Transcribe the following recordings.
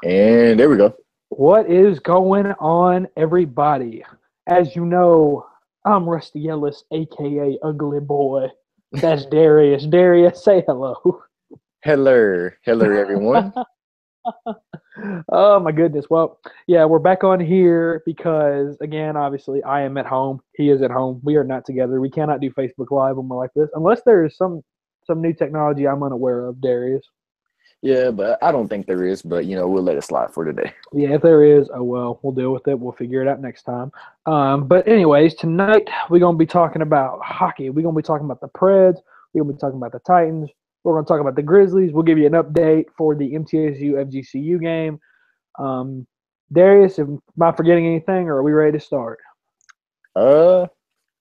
And there we go. What is going on, everybody? As you know, I'm Rusty Ellis, aka Ugly Boy. That's Darius. Darius, say hello. Hello, everyone. Oh my goodness. Well, yeah, we're back on here because again, obviously, I am at home. He is at home. We are not together. We cannot do Facebook Live when we're like this, unless there is some new technology I'm unaware of, Darius. Yeah, but I don't think there is, but we'll let it slide for today. Yeah, if there is, oh well, we'll deal with it. We'll figure it out next time. But anyways, tonight we're gonna be talking about hockey. We're gonna be talking about the Preds. We're gonna be talking about the Titans. We're gonna talk about the Grizzlies. We'll give you an update for the MTSU FGCU game. Darius, am I forgetting anything, or are we ready to start?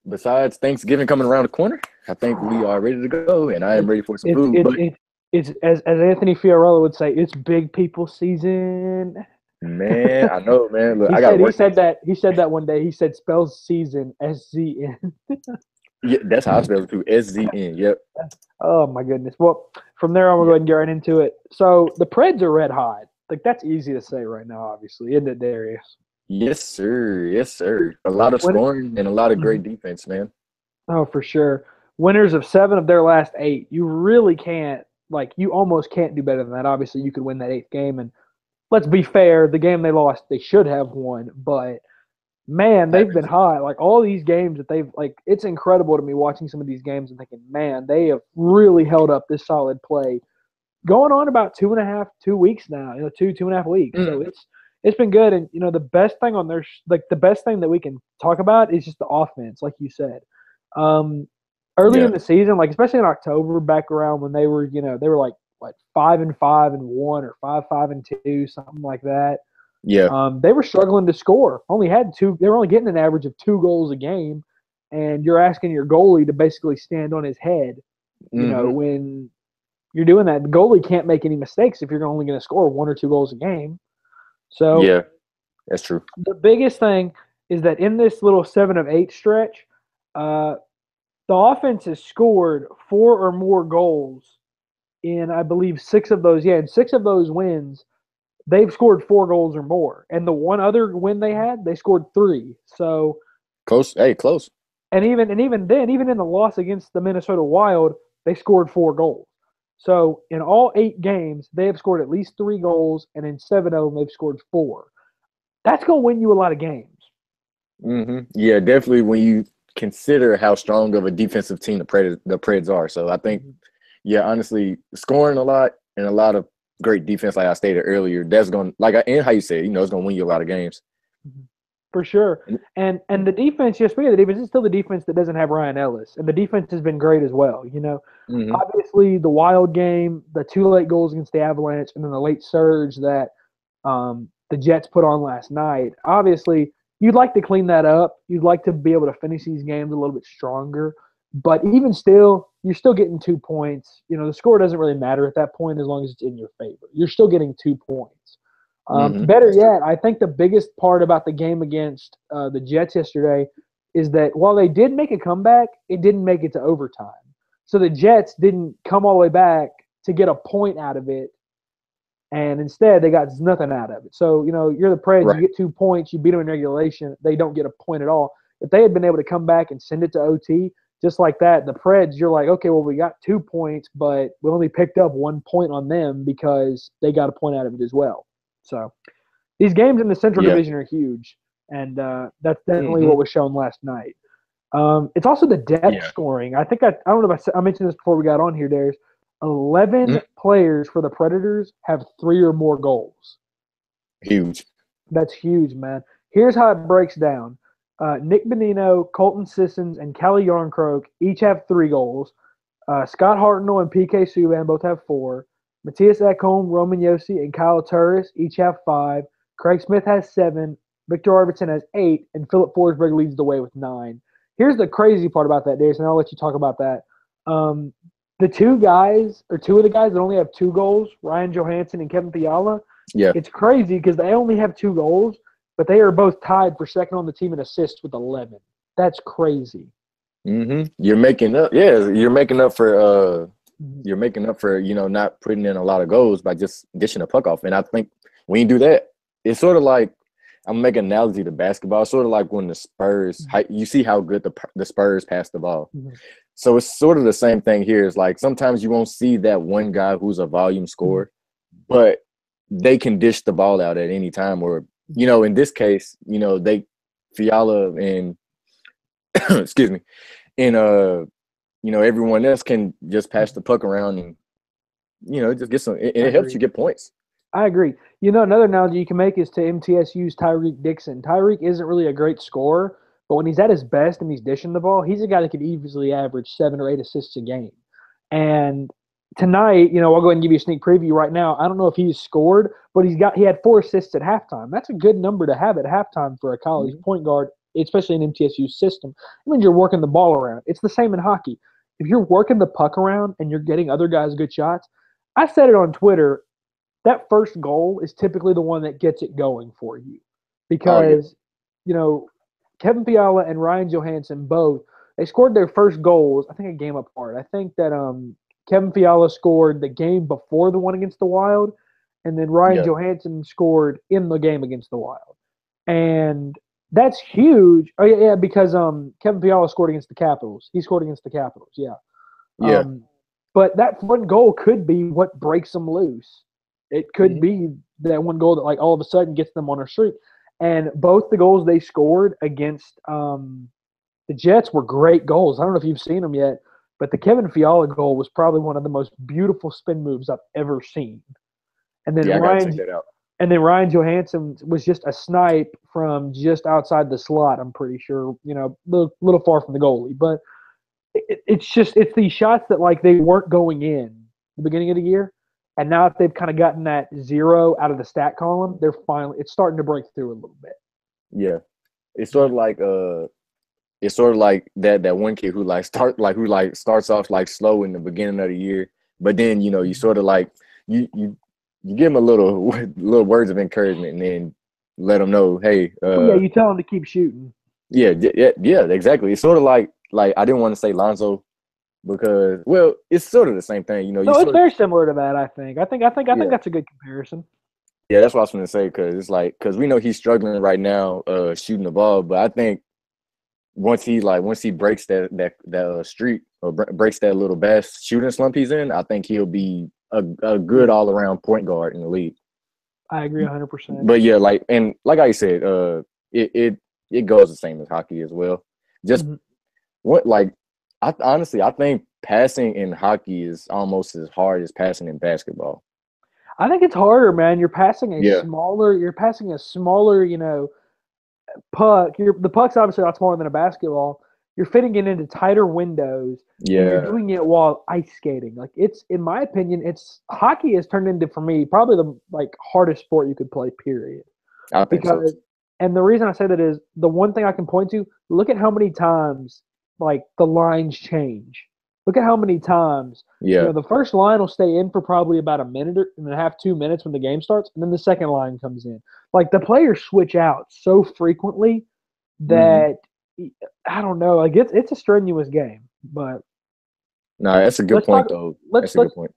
Besides Thanksgiving coming around the corner, I think we are ready to go, and I am ready for some It's food. it's But it's it's as Anthony Fiorello would say, it's big people season. man, I know, man. Look, He I got said he work said next week. that he said that one day. He said spells season SZN. Yeah, that's how I spell it too. SZN. Yep. Oh my goodness. Well, from there on, we'll go ahead and get right into it. So the Preds are red hot. Like that's easy to say right now, obviously, isn't it, Darius? Yes, sir. Yes, sir. A lot of When, scoring and a lot of great Mhm. defense, man. Oh, for sure. Winners of 7 of their last 8. You really can't, like, you almost can't do better than that. Obviously, you could win that 8th game. And let's be fair, the game they lost, they should have won. But man, they've been Happens. hot. Like all these games that they've like, it's incredible to me watching some of these games and thinking, man, they have really held up this solid play going on about 2.5 weeks now. 2.5 weeks. So Mm, it's been good. And the best thing on their like the best thing that we can talk about is just the offense, like you said. Um, Early yeah. in the season, like especially in October, back around when they were like what 5-5-1 or 5-5-2, something like that. Yeah. They were struggling to score. Only had two. They were only getting an average of 2 goals a game, and you're asking your goalie to basically stand on his head. Mm-hmm. When you're doing that, the goalie can't make any mistakes if you're only going to score 1 or 2 goals a game. So Yeah, that's true. the biggest thing is that in this little 7 of 8 stretch, uh, the offense has scored 4 or more goals in, I believe, 6 of those. Yeah, in 6 of those wins, they've scored 4 goals or more. And the one other win they had, they scored 3. So, Close. Hey, close. and even then, even in the loss against the Minnesota Wild, they scored 4 goals. So in all 8 games, they have scored at least 3 goals, and in 7 of them, they've scored 4. That's going to win you a lot of games. Yeah, definitely when you consider how strong of a defensive team the Preds are. So I think, Mhm. yeah, honestly, scoring a lot and a lot of great defense, like I stated earlier, that's going and how you say it, it's going to win you a lot of games. Mhm. For sure. And- And the defense, just speaking of the defense, it's still the defense that doesn't have Ryan Ellis. And the defense has been great as well. Mhm. Obviously the Wild game, the 2 late goals against the Avalanche, and then the late surge that the Jets put on last night. Obviously, you'd like to clean that up. You'd like to be able to finish these games a little bit stronger. But even still, you're still getting 2 points. The score doesn't really matter at that point as long as it's in your favor. You're still getting 2 points. Better That's true. yet, I think the biggest part about the game against the Jets yesterday is that while they did make a comeback, it didn't make it to overtime. So the Jets didn't come all the way back to get a point out of it, and instead they got nothing out of it. So you're the Preds, you Right. get 2 points, you beat them in regulation, they don't get a point at all. If they had been able to come back and send it to OT just like that, the Preds, you're like, okay, well we got 2 points, but we only picked up 1 point on them because they got a point out of it as well. So these games in the Central Yeah. Division are huge, and that's definitely hmm what was shown last night. It's also the depth Yeah. scoring. I think I don't know if I mentioned this before we got on here, Darius. 11 Mhm. players for the Predators have 3 or more goals. Huge. That's huge, man. Here's how it breaks down. Nick Bonino, Colton Sissons, and Callie Yarncroke each have 3 goals. Scott Hartnell and PK Subban both have 4. Matthias Ekholm, Roman Yossi, and Kyle Turris each have 5. Craig Smith has 7. Victor Arvidsson has 8. And Philip Forsberg leads the way with 9. Here's the crazy part about that, Darius, and I'll let you talk about that. Um, the 2 guys, or 2 of the guys that only have 2 goals, Ryan Johansson and Kevin Fiala, Yeah. it's crazy because they only have 2 goals, but they are both tied for second on the team in assists with 11. That's crazy. You're making up. Yeah, Mhm. you're making up for not putting in a lot of goals by just dishing the puck off. And I think when you do that, it's sort of like I'm making an analogy to basketball. It's sort of like when the Spurs, you see how good the Spurs pass the ball. Mm-hmm. So it's sort of the same thing here. It's like sometimes you won't see that one guy who's a volume scorer, but they can dish the ball out at any time. Or, in this case, Fiala and excuse me, and everyone else can just pass the puck around and just get some. And it helps you get points. I agree. Another analogy you can make is to MTSU's Tyreek Dixon. Tyreek isn't really a great scorer, but when he's at his best and he's dishing the ball, he's a guy that could easily average 7 or 8 assists a game. And tonight, I'll go ahead and give you a sneak preview right now. I don't know if he's scored, but he had 4 assists at halftime. That's a good number to have at halftime for a college point guard, especially in MTSU's system. It means you're working the ball around. It's the same in hockey. If you're working the puck around and you're getting other guys good shots, I said it on Twitter, that first goal is typically the one that gets it going for you. Because, Kevin Fiala and Ryan Johansson both, they scored their first goals, I think a game apart. I think that Kevin Fiala scored the game before the one against the Wild, and then Ryan Johansson scored in the game against the Wild. And that's huge. Oh, yeah, because Kevin Fiala scored against the Capitals. He scored against the Capitals, yeah. Yeah. But that one goal could be what breaks them loose. It could be that one goal that, like, all of a sudden gets them on a streak. And both the goals they scored against the Jets were great goals. I don't know if you've seen them yet, but the Kevin Fiala goal was probably one of the most beautiful spin moves I've ever seen. And then I gotta check that out. And then Ryan Johansson was just a snipe from just outside the slot, I'm pretty sure, little far from the goalie. But it's these shots that, like, they weren't going in the beginning of the year. And now that they've kind of gotten that 0 out of the stat column, it's starting to break through a little bit. Yeah. It's sort of like that one kid who starts off like slow in the beginning of the year, but then you sort of like you give him a little words of encouragement and then let them know, hey, you tell them to keep shooting. Yeah, exactly. It's sort of like I didn't want to say Lonzo because, well, it's sort of the same thing, No, it's very similar to that. I think that's a good comparison. Yeah, that's what I was going to say because we know he's struggling right now shooting the ball, but I think once he breaks that streak or breaks that little best shooting slump he's in, I think he'll be a good all around point guard in the league. I agree 100%. But yeah, like I said, it goes the same as hockey as well. Just I think passing in hockey is almost as hard as passing in basketball. I think it's harder, man. You're passing a smaller, puck. The puck's obviously a lot smaller than a basketball. You're fitting it into tighter windows. Yeah. And you're doing it while ice skating. Like, it's, in my opinion, hockey has turned into, for me, probably the hardest sport you could play, period. I think so. And the reason I say that is the one thing I can point to, look at how many times the lines change. Look at how many times. Yeah. The first line will stay in for probably about a minute and a half, 2 minutes when the game starts, and then the second line comes in. Like, the players switch out so frequently that I don't know. Like, it's a strenuous game, but no, that's a good point though. That's a good point.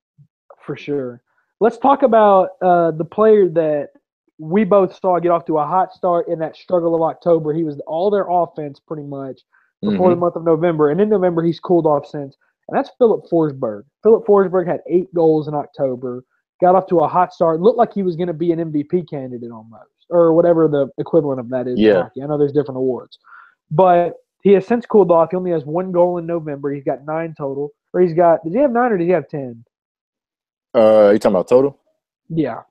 For sure. Let's talk about the player that we both saw get off to a hot start in that struggle of October. He was all their offense pretty much before the month of November, and in November he's cooled off since. And that's Philip Forsberg. Philip Forsberg had 8 goals in October, got off to a hot start, looked like he was going to be an MVP candidate almost, or whatever the equivalent of that is in hockey. I know there's different awards. But he has since cooled off. He only has 1 goal in November. He's got 9 total. Or did he have 9 or did he have 10? You talking about total? Yeah.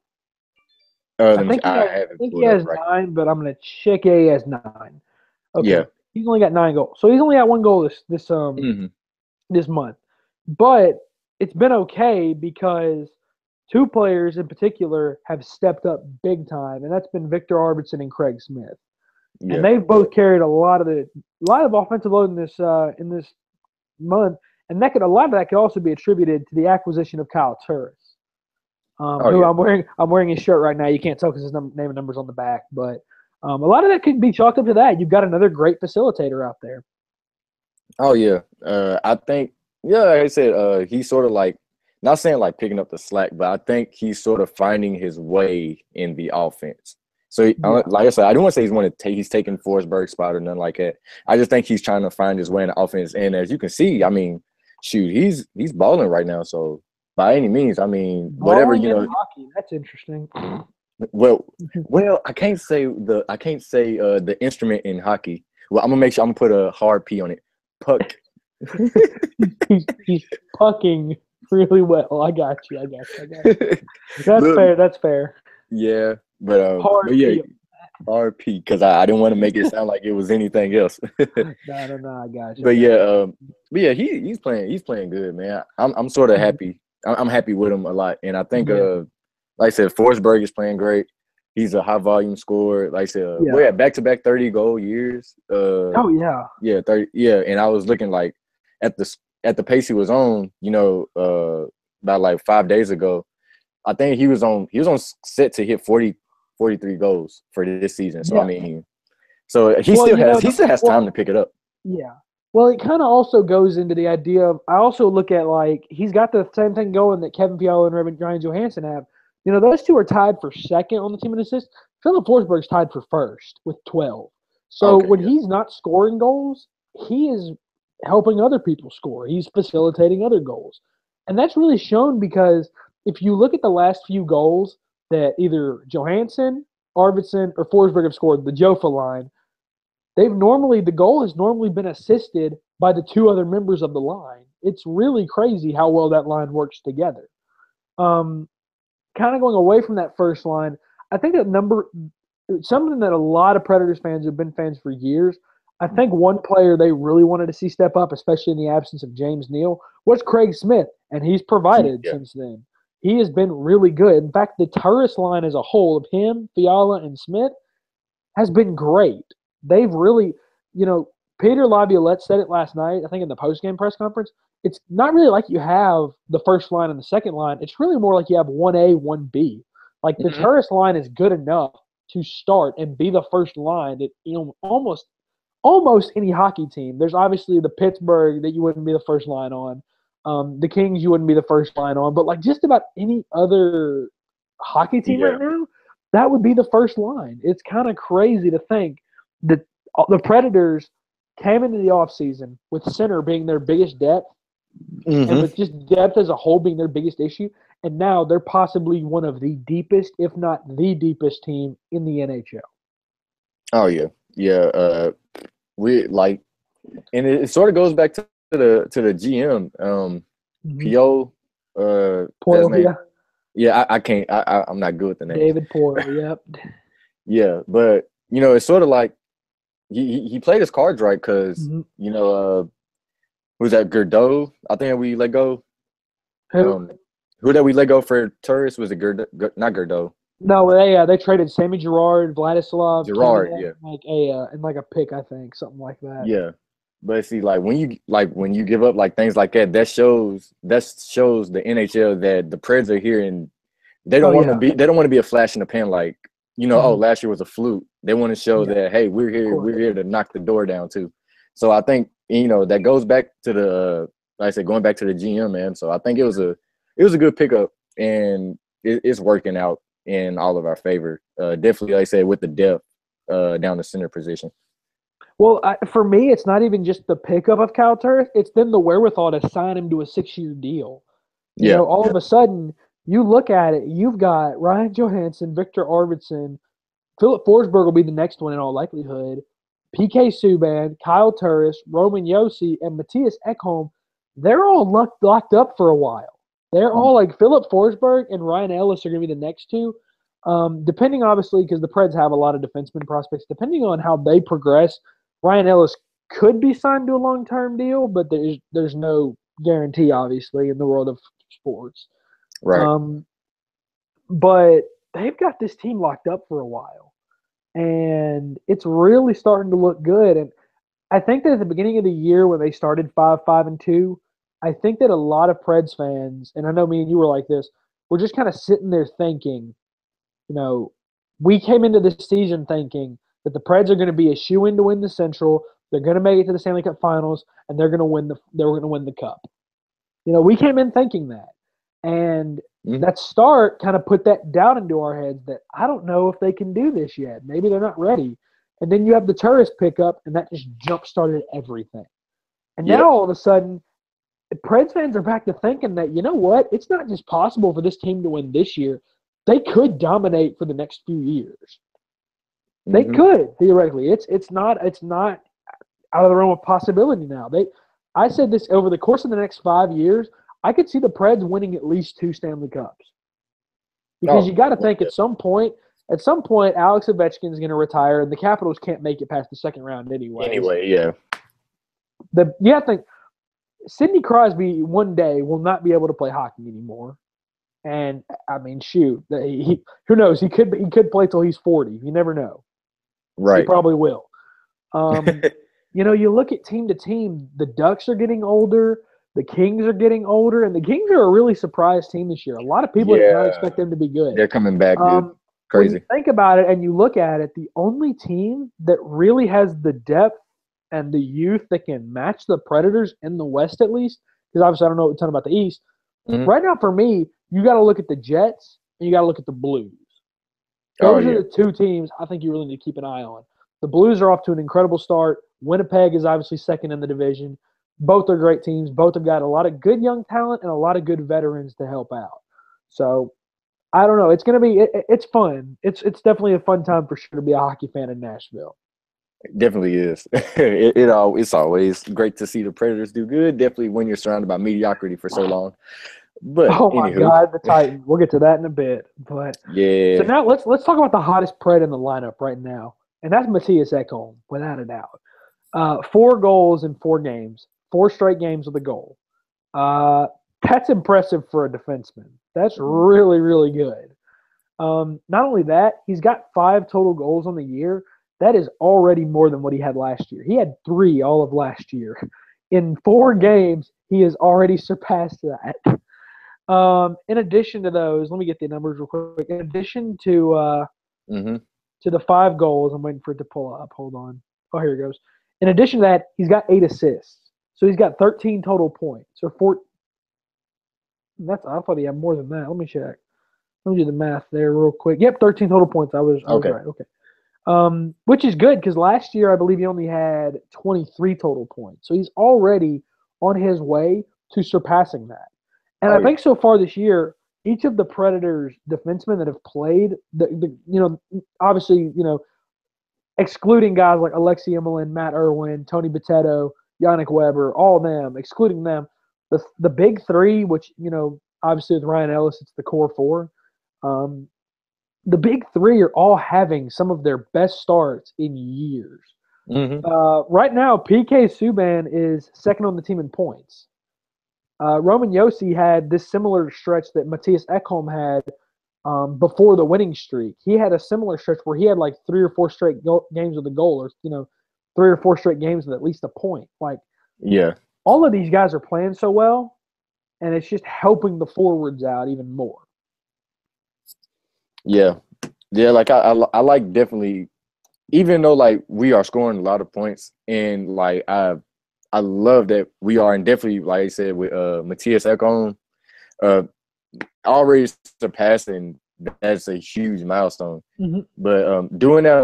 I think he has 9, but I'm going to check. Yeah, he has 9. Okay. Yeah. He's only got 9 goals. So he's only got 1 goal this month. But it's been okay because 2 players in particular have stepped up big time, and that's been Victor Arvidsson and Craig Smith. Yeah. And they've both carried a lot of offensive load in this month, and a lot of that could also be attributed to the acquisition of Kyle Turris, who I'm wearing his shirt right now. You can't tell because his name and number's on the back, but a lot of that could be chalked up to that. You've got another great facilitator out there. Oh yeah, I think like I said, he's sort of like not saying like picking up the slack, but I think he's sort of finding his way in the offense. So, Yeah. like I said, I don't want to say he's taking Forsberg's spot or nothing like that. I just think he's trying to find his way in the offense. And as you can see, I mean, shoot, he's balling right now. So by any means, I mean, whatever Balling you in know. hockey. That's interesting. Well, I can't say the instrument in hockey. Well, I'm gonna put a hard P on it. Puck. He's pucking really well. I got you. That's Look, fair. That's fair. yeah, Hard but yeah, P. RP because I didn't want to make it sound like it was anything else. No. I got you. But yeah, he's playing good, man. I'm sort of Mhm. happy. I'm happy with him a lot, and I think Yeah. like I said, Forsberg is playing great. He's a high volume scorer. Like I said, Yeah. we're at back-to-back 30-goal years. Oh yeah. Yeah, 30. Yeah, and I was looking like at the pace he was on, about like 5 days ago. I think he was on set to hit 43 goals for this season. So I Yeah. mean, so Well, he still has time to pick it up. yeah. Well, it kind of also goes into the idea of I also look at like he's got the same thing going that Kevin Fiala and Ryan Johansson have. Those two are tied for second on the team in assists. Philip Forsberg's tied for first with 12. So Okay, when yeah. he's not scoring goals, he is helping other people score. He's facilitating other goals. And that's really shown because if you look at the last few goals that either Johansson, Arvidsson, or Forsberg have scored, the Jofa line, the goal has normally been assisted by the two other members of the line. It's really crazy how well that line works together. Um, Kind of going away from that first line, I think something that a lot of Predators fans have been fans for years. I think one player they really wanted to see step up, especially in the absence of James Neal, was Craig Smith, and he's provided Yeah. since then. He has been really good. In fact, the Turris line as a whole of him, Fiala, and Smith has been great. They've really, Peter Laviolette said it last night, I think in the post-game press conference. It's not really like you have the first line and the second line. It's really more like you have 1A, 1B. Like the Mhm. Turris line is good enough to start and be the first line that, almost any hockey team. There's obviously the Pittsburgh that you wouldn't be the first line on. The Kings you wouldn't be the first line on. But like just about any other hockey team Yeah. right now, that would be the first line. It's kind of crazy to think that the Predators came into the offseason with center being their biggest depth and Hmm. with just depth as a whole being their biggest issue. And now they're possibly one of the deepest, if not the deepest team in the NHL. Oh yeah, yeah. We like, and it sort of goes back to the GM, Pio. That's his Poyle, name. yeah. Yeah, I can't. I'm not good with the names. David Poyle, yep. Yeah, but it's sort of like he played his cards right because Mhm. who's that? Gerdo, I think we let go. Who? Um, who that we let go for tourists was it Gerdo? Not Gerdo. No, they traded Sammy Gerard, Vladislav, Gerard. Kenya, Yeah, and like a pick, I think, something like that. yeah. But see, like when you give up like things like that, that shows the NHL that the Preds are here and Oh yeah, they don't want to be a flash in the pan like oh, Mhm. last year was a fluke. They want to show Yeah, that hey, of course. we're here to knock the door down too. So I think that goes back to the like I said, going back to the GM, man. So I think it was a good pickup and it's working out in all of our favor. Definitely, like I said, with the depth down the center position. Well, for me, it's not even just the pickup of Kyle Turris; it's then the wherewithal to sign him to a 6-year deal. Yeah. All of a sudden, you look at it, you've got Ryan Johansson, Victor Arvidsson, Philip Forsberg will be the next one in all likelihood. PK Subban, Kyle Turris, Roman Yossi, and Matthias Ekholm, they're all locked up for a while. They're all like Philip Forsberg and Ryan Ellis are going to be the next two. Depending, obviously, because the Preds have a lot of defenseman prospects, depending on how they progress, Ryan Ellis could be signed to a long-term deal, but there's no guarantee, obviously, in the world of sports. Right. But they've got this team locked up for a while, and it's really starting to look good. And I think that at the beginning of the year when they started 5-5-2, I think that a lot of Preds fans, and I know me and you were like this, we're just kind of sitting there thinking, we came into this season thinking that the Preds are going to be a shoe-in to win the Central. They're going to make it to the Stanley Cup Finals, and they're going to win the cup. We came in thinking that. And Mhm. that start kind of put that doubt into our heads that I don't know if they can do this yet. Maybe they're not ready. And then you have the tourist pickup, and that just jump started everything. And Yep. now all of a sudden, the Preds fans are back to thinking that, you know what, it's not just possible for this team to win this year. They could dominate for the next few years. They Mhm. could, theoretically. It's not out of the realm of possibility now. I said this over the course of the next 5 years, I could see the Preds winning at least 2 Stanley Cups. Because Oh, you got to most think at some point, Alex Ovechkin is going to retire, and the Capitals can't make it past the second round anyways. anyway, yeah. You have to think Sidney Crosby one day will not be able to play hockey anymore. And I mean, shoot, who knows? He could play till he's 40. You never know. He Right. probably will. You look at team to team. The Ducks are getting older. The Kings are getting older, and the Kings are a really surprised team this year. A lot of people did not Yeah. expect them to be good. They're coming back, dude. When you Crazy. think about it and you look at it, the only team that really has the depth and the youth that can match the Predators in the West, at least, because obviously I don't know a ton about the East. Mhm. Right now, for me, you got to look at the Jets and you got to look at the Blues. Oh, Those are yeah. the 2 teams I think you really need to keep an eye on. The Blues are off to an incredible start. Winnipeg is obviously second in the division. Both are great teams. Both have got a lot of good young talent and a lot of good veterans to help out. So I don't know. It's going to be it's fun. It's definitely a fun time for sure to be a hockey fan in Nashville. It definitely is. It's always great to see the Predators do good. Definitely when you're surrounded by mediocrity for so long. But Oh my anywho, God, the Titans. We'll get to that in a bit. But so yeah. now let's talk about the hottest Pred in the lineup right now, and that's Matthias Ekholm, without a doubt. 4 goals in 4 games, 4 straight games with a goal. That's impressive for a defenseman. That's really, really good. Not only that, he's got 5 total goals on the year. That is already more than what he had last year. He had 3 all of last year. In 4 games, he has already surpassed that. In addition to those, let me get the numbers real quick. In addition to Mhm. the 5 goals, I'm waiting for it to pull up. Hold on. Oh, here it goes. In addition to that, he's got 8 assists. So he's got 13 total points. So I thought he had more than that. Let me check. Let me do the math there real quick. Yep, 13 total points. I was Okay. right. Okay. Which is good because last year I believe he only had 23 total points. So he's already on his way to surpassing that. And Oh, I yeah. think so far this year, each of the Predators defensemen that have played, obviously, excluding guys like Alexei Emelin, Matt Irwin, Tony Bitetto, Yannick Weber, all of them, excluding them, the big 3, which, obviously with Ryan Ellis, it's the core 4. The big 3 are all having some of their best starts in years. Mhm. Right now, PK Subban is second on the team in points. Roman Josi had this similar stretch that Matthias Ekholm had before the winning streak. He had a similar stretch where he had like 3 or 4 straight games with a goal, or 3 or 4 straight games with at least a point. Like, Yeah. all of these guys are playing so well, and it's just helping the forwards out even more. Yeah. Yeah, like I like definitely, even though like we are scoring a lot of points, and like I love that we are, and definitely like I said with Matthias Ekholm already surpassing, that's a huge milestone. Mm-hmm. But doing that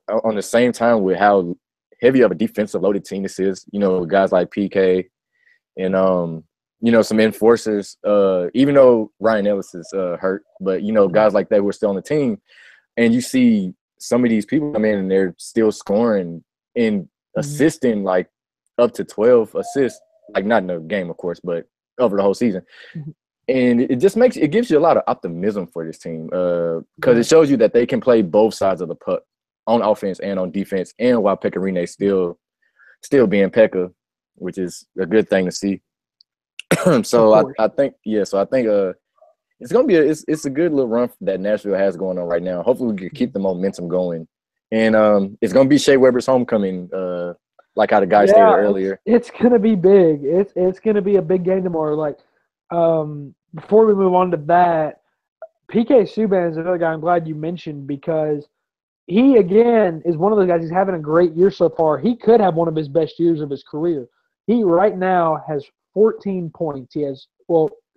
on the same time with how heavy of a defensive loaded team this is, with guys like PK and some enforcers, even though Ryan Ellis is hurt, but guys like that were still on the team, and you see some of these people come in and they're still scoring and assisting like up to 12 assists, like not in a game, of course, but over the whole season. Mm-hmm. And it gives you a lot of optimism for this team because it shows you that they can play both sides of the puck on offense and on defense, and while Pecorine still being Pekka, which is a good thing to see. So I think it's gonna be it's a good little run that Nashville has going on right now. Hopefully we can keep the momentum going, and it's gonna be Shea Weber's homecoming, like how the guy stated earlier. It's gonna be big. It's gonna be a big game tomorrow. Like, before we move on to that, PK Subban is another guy I'm glad you mentioned because he again is one of those guys. He's having a great year so far. He could have one of his best years of his career. He right now has 14 points. He has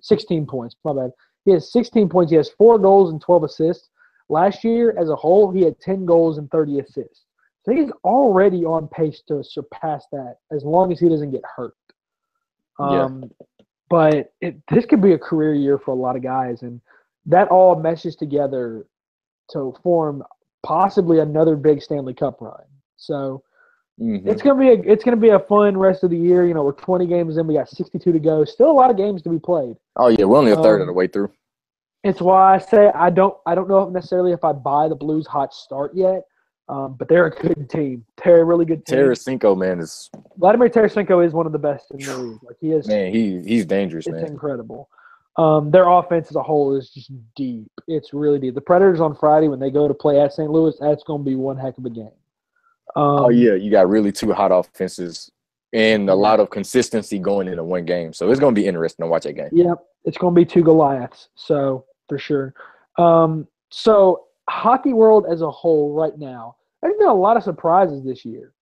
16 points. My bad. He has 16 points. He has 4 goals and 12 assists. Last year, as a whole, he had 10 goals and 30 assists. So he's already on pace to surpass that as long as he doesn't get hurt. But this could be a career year for a lot of guys, and that all meshes together to form possibly another big Stanley Cup run. So it's gonna be a fun rest of the year. We're 20 games in, we got 62 to go. Still a lot of games to be played. Oh yeah, we're only a third of the way through. It's why I say I don't know necessarily if I buy the Blues hot start yet. But they're a good team. They're a really good team. Tarasenko, man, is Vladimir Tarasenko is one of the best in the league. Like he is, man, he's dangerous, man. It's incredible. Their offense as a whole is just deep. It's really deep. The Predators on Friday when they go to play at St. Louis, that's going to be one heck of a game. You got really 2 hot offenses and a lot of consistency going into one game. So it's going to be interesting to watch that game. Yep, it's going to be 2 Goliaths. So for sure. So hockey world as a whole right now, there's been a lot of surprises this year.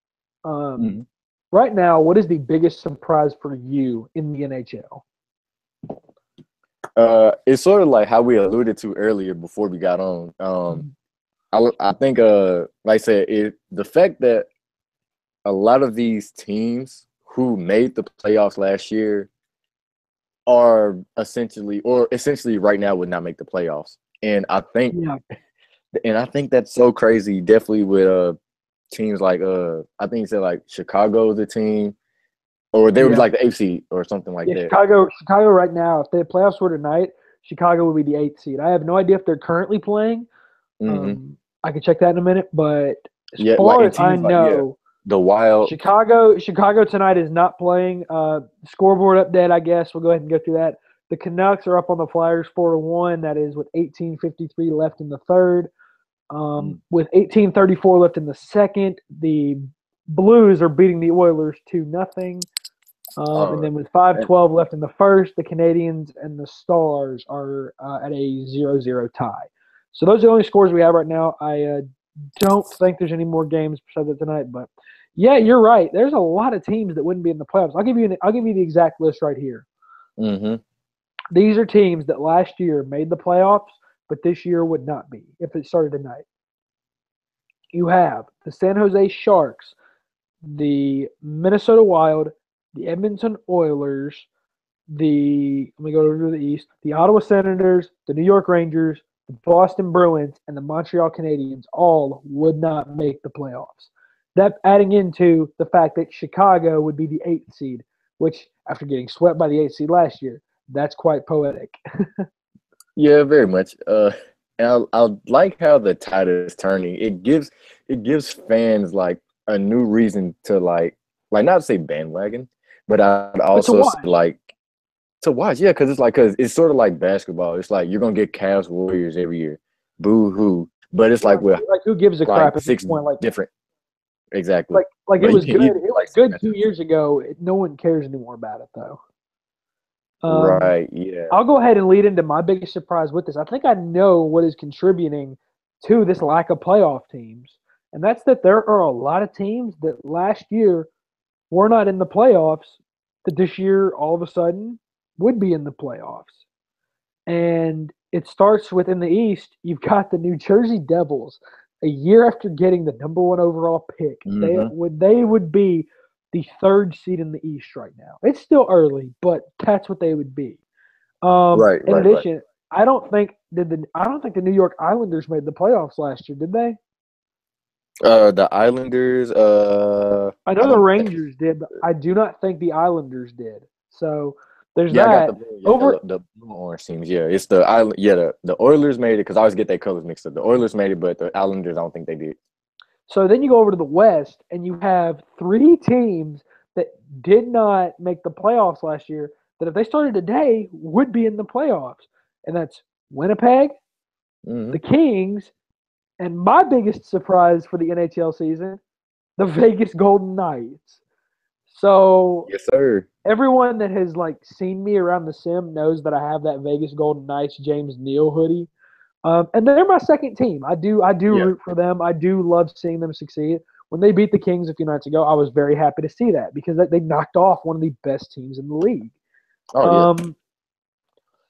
Right now, what is the biggest surprise for you in the NHL? It's sort of like how we alluded to earlier before we got on. I think, like I said, the fact that a lot of these teams who made the playoffs last year are essentially right now would not make the playoffs. And I think that's so crazy, definitely with teams like I think you said like Chicago's a team, or they would like the 8th seed or something like that. Chicago right now, if the playoffs were tonight, Chicago would be the 8th seed. I have no idea if they're currently playing. I can check that in a minute, but as far as I know, the Wild Chicago tonight is not playing. Scoreboard update, I guess. We'll go ahead and go through that. The Canucks are up on the Flyers 4-1. That is with 18:53 left in the third. With 18:34 left in the second, the Blues are beating the Oilers 2-0. And then with 5:12 left in the first, the Canadiens and the Stars are at a 0-0 tie. So those are the only scores we have right now. I don't think there's any more games besides that tonight. But yeah, you're right. There's a lot of teams that wouldn't be in the playoffs. I'll give you the exact list right here. These are teams that last year made the playoffs, but this year would not be if it started tonight. You have the San Jose Sharks, the Minnesota Wild, the Edmonton Oilers, let me go over to the East, the Ottawa Senators, the New York Rangers, the Boston Bruins, and the Montreal Canadiens all would not make the playoffs. That adding into the fact that Chicago would be the 8th seed, which after getting swept by the 8th seed last year, that's quite poetic. Yeah, very much. And I like how the tide is turning. It gives fans like a new reason to like not to say bandwagon, but I'd also say like to watch. Yeah, because it's sort of like basketball. It's like you're gonna get Cavs Warriors every year. Boo hoo. But it's like who gives a crap at 6 this point? Like different. Exactly. Like it was good. It was good 2 years ago. No one cares anymore about it though. Right. Yeah. I'll go ahead and lead into my biggest surprise with this. I think I know what is contributing to this lack of playoff teams, and that's that there are a lot of teams that last year were not in the playoffs that this year all of a sudden would be in the playoffs. And it starts within the East. You've got the New Jersey Devils. A year after getting the number 1 overall pick, they would be the 3rd seed in the East right now. It's still early, but that's what they would be. In addition, I don't think the New York Islanders made the playoffs last year, did they? The Islanders. I know the Rangers did, but I do not think the Islanders did. So there's that. I got the blue orange teams. Yeah, it's the Island. Yeah, the Oilers made it because I always get their colors mixed up. The Oilers made it, but the Islanders, I don't think they did. So then you go over to the West, and you have 3 teams that did not make the playoffs last year that if they started today would be in the playoffs. And that's Winnipeg, the Kings, and my biggest surprise for the NHL season, the Vegas Golden Knights. So yes, sir. Everyone that has seen me around the sim knows that I have that Vegas Golden Knights James Neal hoodie. And they're my second team. I do root for them. I do love seeing them succeed. When they beat the Kings a few nights ago, I was very happy to see that because they knocked off one of the best teams in the league.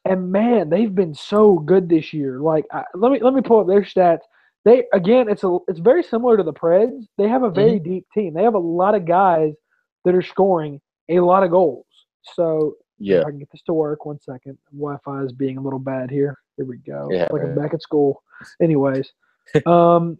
And man, they've been so good this year. Like, let me pull up their stats. They again, it's very similar to the Preds. They have a Hmm. very deep team. They have a lot of guys that are scoring a lot of goals. So if Yeah, I can get this to work, 1 second. Wi-Fi is being a little bad here. Here we go. it It's like I'm happened. back at school. Anyways, um,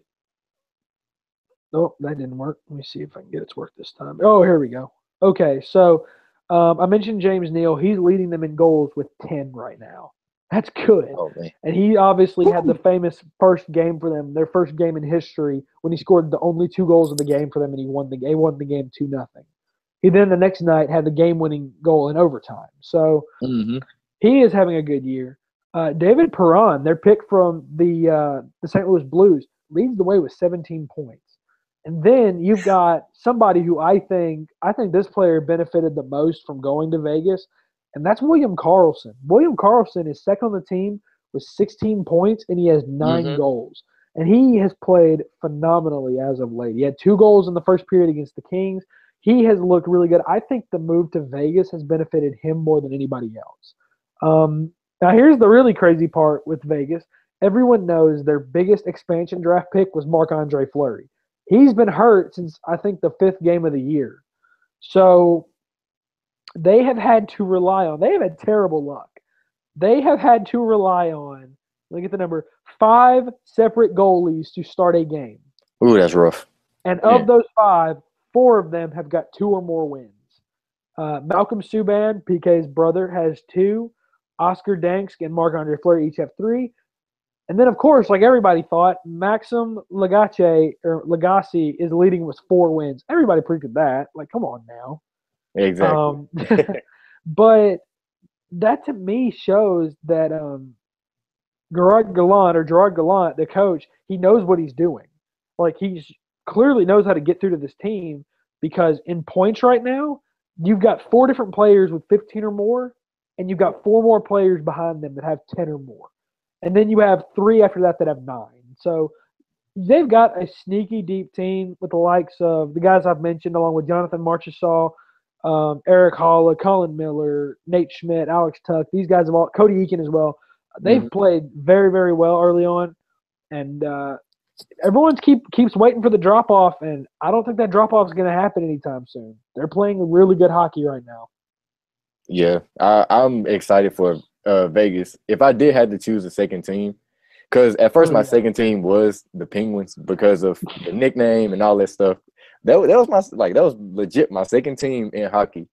oh, that didn't work. Let me see if I can get it to work this time. Oh, here we go. Okay, so I mentioned James Neal. He's leading them in goals with 10 right now. That's good. Oh man. And he obviously had the Woo! famous first game for them, their first game in history, when he scored the only 2 goals of the game for them, and he won the game 2-0. He then the next night had the game-winning goal in overtime. So Hmm. he is having a good year. David Perron, their pick from the St. Louis Blues, leads the way with 17 points. And then you've got somebody who I think this player benefited the most from going to Vegas, and that's William Karlsson. William Karlsson is second on the team with 16 points, and he has 9 goals. And he has played phenomenally as of late. He had 2 goals in the first period against the Kings. He has looked really good. I think the move to Vegas has benefited him more than anybody else. Now, here's the really crazy part with Vegas. Everyone knows their biggest expansion draft pick was Marc-Andre Fleury. He's been hurt since, I think, the 5th game of the year. So they have had to rely on, they have had terrible luck. They have had to rely on, look at the number, 5 separate goalies to start a game. Ooh, that's rough. And of Man. those 5, 4 of them have got 2 or more wins. Malcolm Subban, PK's brother, has 2. Oscar Dansk and Marc-Andre Fleury each have 3. And then, of course, like everybody thought, Maxim Lagacé is leading with 4 wins. Everybody predicted that. Like, come on now. Exactly. Um, but that to me shows that Gerard Gallant, the coach, he knows what he's doing. Like, he's clearly knows how to get through to this team because in points right now, you've got 4 different players with 15 or more, and you've got 4 more players behind them that have 10 or more. And then you have 3 after that have 9. So they've got a sneaky deep team with the likes of the guys I've mentioned, along with Jonathan Marchessault, Eric Holla, Colin Miller, Nate Schmidt, Alex Tuck. These guys have all, Cody Eakin as well. They've Hmm. played very, very well early on, and everyone's keeps waiting for the drop off, and I don't think that drop off is going to happen anytime soon. They're playing really good hockey right now. Yeah, I'm excited for Vegas. If I did have to choose a second team, because at first Oh my yeah, second team was the Penguins because of the nickname and all that stuff. That was my that was legit my second team in hockey.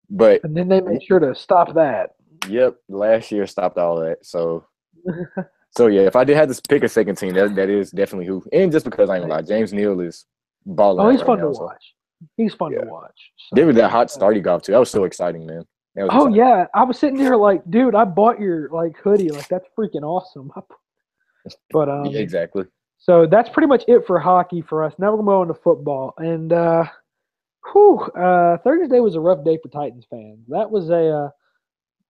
But and then they made sure to stop that. yep, last year stopped all that. So yeah, if I did have to pick a second team, that is definitely who. And just because I ain't gonna lie, James Neal is balling Oh, out he's right fun to now. So watch. He's fun to yeah, watch. there was So that hot start he got to. That was so exciting, man. That was oh exciting. yeah, I was sitting there like, dude, I bought your like hoodie. Like that's freaking awesome. But Yeah, exactly. so that's pretty much it for hockey for us. Now we're gonna go on to football. And Thursday was a rough day for Titans fans. That was a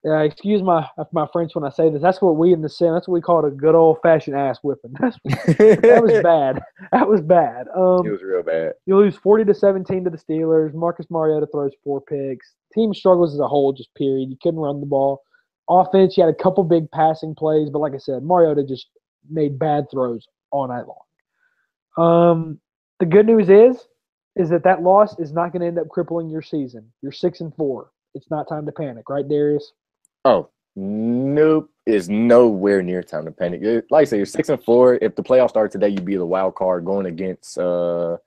excuse my French when I say this. That's what we in the Sim. That's what we call it, a good old fashioned ass whipping. That was It bad. That was bad. was real bad. You lose 40-17 to the Steelers. Marcus Mariota throws 4 picks. Team struggles as a whole, just period. You couldn't run the ball. Offense, you had a couple big passing plays, but like I said, Mariota just made bad throws all night long. The good news is that loss is not going to end up crippling your season. You're 6-4. It's not time to panic, right, Darius? Oh, nope. It's nowhere near time to panic. Like I say, you're 6-4. If the playoffs start today, you'd be the wild card going against because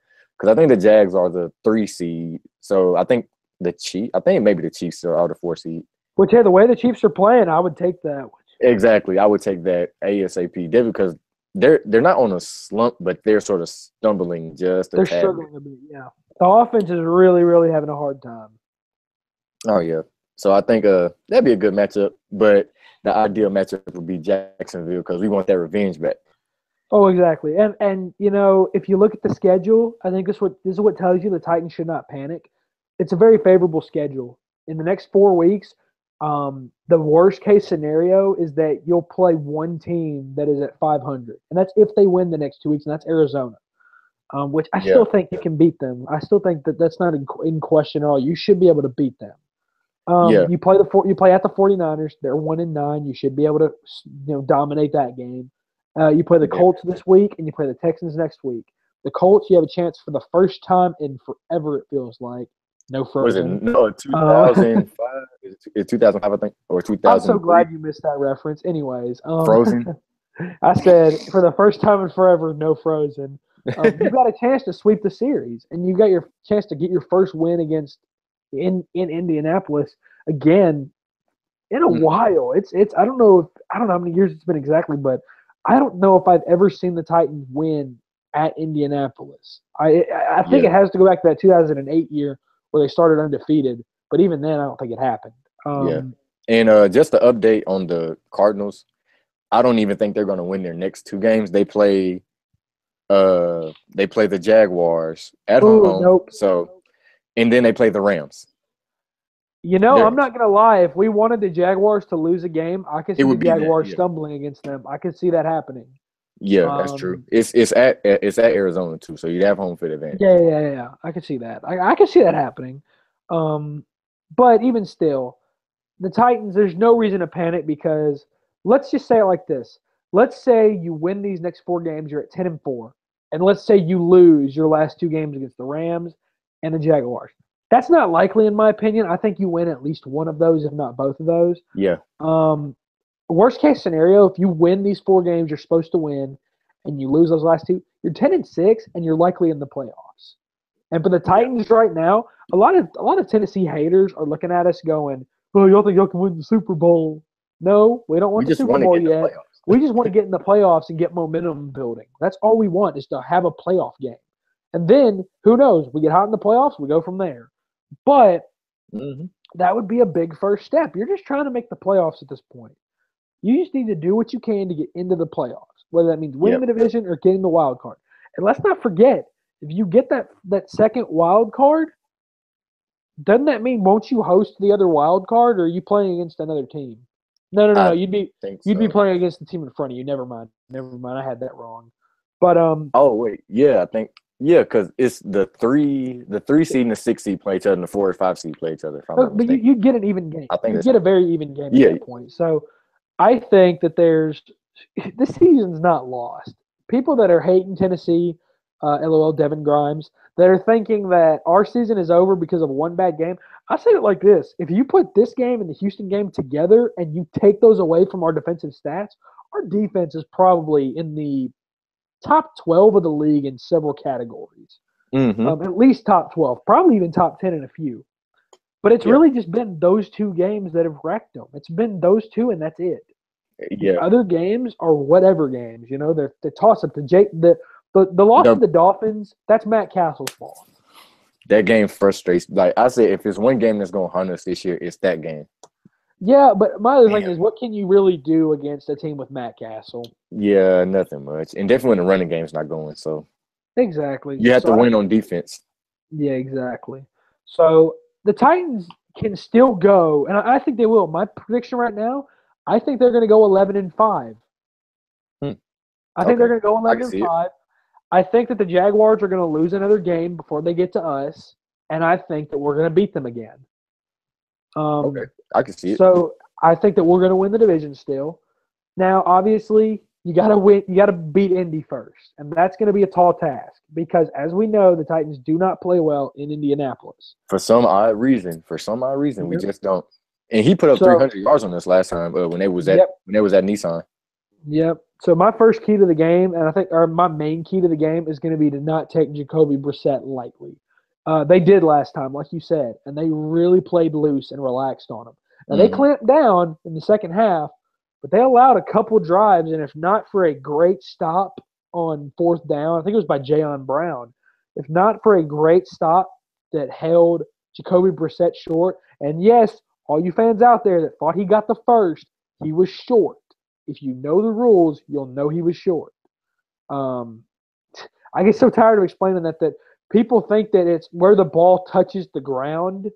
I think the Jags are the 3 seed. So I think maybe the Chiefs are the 4 seed. Which, hey, the way the Chiefs are playing, I would take that. Exactly. I would take that ASAP. Because they're not on a slump, but they're sort of stumbling just a They're tad bit. struggling a bit, yeah. The offense is really, really having a hard time. Oh yeah. So I think that'd be a good matchup, but the ideal matchup would be Jacksonville because we want that revenge back. Oh, exactly. And if you look at the schedule, I think this is what tells you the Titans should not panic. It's a very favorable schedule. In the next 4 weeks, the worst case scenario is that you'll play one team that is at 500, and that's if they win the next 2 weeks, and that's Arizona. Which I Yeah. still think you can beat them. I still think that that's not in question at all. You should be able to beat them. Yeah. You play at the 49ers. They're 1-9. You should be able to dominate that game. You play the Yeah. Colts this week, and you play the Texans next week. The Colts, you have a chance for the first time in forever. It feels like no Was it Frozen. 2005? It's 2005, I think, or I'm so 2003. glad you missed that reference. Anyways, Frozen. I said for the first time in forever, no Frozen. You've got a chance to sweep the series, and you got your chance to get your first win against in Indianapolis again in a while. It's I don't know how many years it's been exactly, but I don't know if I've ever seen the Titans win at Indianapolis. I think it Yeah. has to go back to that 2008 year where they started undefeated, but even then I don't think it happened. Yeah. And just to update on the Cardinals, I don't even think they're going to win their next two games. They play the Jaguars at Oh, home. nope. So, and then they play the Rams. I'm not gonna lie. If we wanted the Jaguars to lose a game, I could It see the would be that. Jaguars Yeah. stumbling against them. I could see that happening. Yeah, that's true. It's at Arizona too, so you'd have home field advantage. Yeah. I could see that. I could see that happening. Um, but even still, the Titans, there's no reason to panic because let's just say it like this. Let's say you win these next 4 games, you're at 10-4. And let's say you lose your last 2 games against the Rams and the Jaguars. That's not likely in my opinion. I think you win at least one of those, if not both of those. Yeah. Worst case scenario, if you win these 4 games you're supposed to win and you lose those last 2, you're 10-6 and you're likely in the playoffs. And for the Titans right now, a lot of Tennessee haters are looking at us going, "Oh, y'all think y'all can win the Super Bowl?" No, we don't want the Super Bowl yet. We just want to get in the playoffs and get momentum building. That's all we want is to have a playoff game. And then, who knows? We get hot in the playoffs, we go from there. But that would be a big first step. You're just trying to make the playoffs at this point. You just need to do what you can to get into the playoffs, whether that means winning the division or getting the wild card. And let's not forget, if you get that second wild card, doesn't that mean won't you host the other wild card, or are you playing against another team? No. You'd be playing against the team in front of you. Never mind. I had that wrong. But oh wait, yeah, I think because it's the three seed and the 6 seed play each other, and the 4 or 5 seed play each other. If I'm not mistaken. You get an even game. I think you get a very even game at that point. So I think that this season's not lost. People that are hating Tennessee, LOL Devin Grimes, that are thinking that our season is over because of one bad game. I say it like this. If you put this game and the Houston game together and you take those away from our defensive stats, our defense is probably in the top 12 of the league in several categories. At least top 12, probably even top 10 in a few. But it's really just been those 2 games that have wrecked them. It's been those 2, and that's it. Yeah. The other games are whatever games. They're toss-up. The loss to the Dolphins, that's Matt Castle's fault. That game frustrates. Like I said, if it's one game that's going to hunt us this year, it's that game. Yeah, but my other thing is, what can you really do against a team with Matt Castle? Yeah, nothing much. And definitely when the running game's not going. So exactly. You have to win on defense. Yeah, exactly. So the Titans can still go, and I think they will. My prediction right now, I think they're going to go 11-5. I think they're going to go 11-5. I think that the Jaguars are going to lose another game before they get to us, and I think that we're going to beat them again. I can see it. So I think that we're going to win the division still. Now, obviously, you got to win. You got to beat Indy first, and that's going to be a tall task because, as we know, the Titans do not play well in Indianapolis. For some odd reason, we just don't. And he put up 300 yards on us last time when they was at Nissan. Yep. So my first key to the game, and I think my main key to the game is going to be to not take Jacoby Brissett lightly. They did last time, like you said, and they really played loose and relaxed on him. Now, they clamped down in the second half, but they allowed a couple drives, and if not for a great stop on 4th down, I think it was by Jayon Brown, if not for a great stop that held Jacoby Brissett short, and yes, all you fans out there that thought he got the first, he was short. If you know the rules, you'll know he was short. I get so tired of explaining that people think that it's where the ball touches the ground,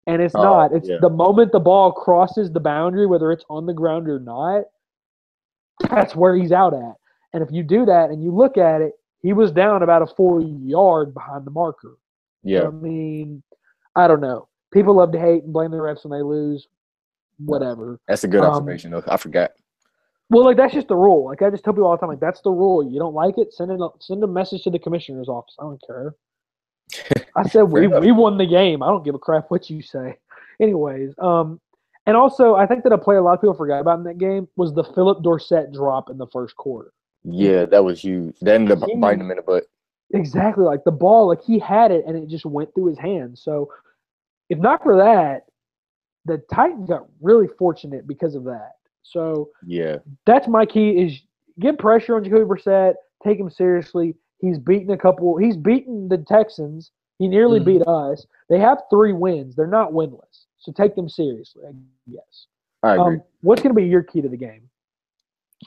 and it's not. It's the moment the ball crosses the boundary, whether it's on the ground or not, that's where he's out at. And if you do that and you look at it, he was down about a 4 yard behind the marker. Yeah. I mean, I don't know. people love to hate and blame the refs when they lose. No, Whatever. that's a good observation, though. I forgot. Well, like that's just the rule. Like I just tell people all the time, like that's the rule. You don't like it, send a message to the commissioner's office. I don't care. I said Fair enough. we won the game. I don't give a crap what you say. Anyways, and also I think that a play a lot of people forgot about in that game was the Philip Dorsett drop in the first quarter. Yeah, that was huge. That ended up biting him in the butt. Exactly, like the ball, like he had it and it just went through his hands. So if not for that, the Titans got really fortunate because of that. So Yeah. that's my key is get pressure on Jacoby Brissett, take him seriously. He's beaten the Texans. He nearly beat us. They have 3 wins. They're not winless. So take them seriously, I guess. I agree. What's going to be your key to the game?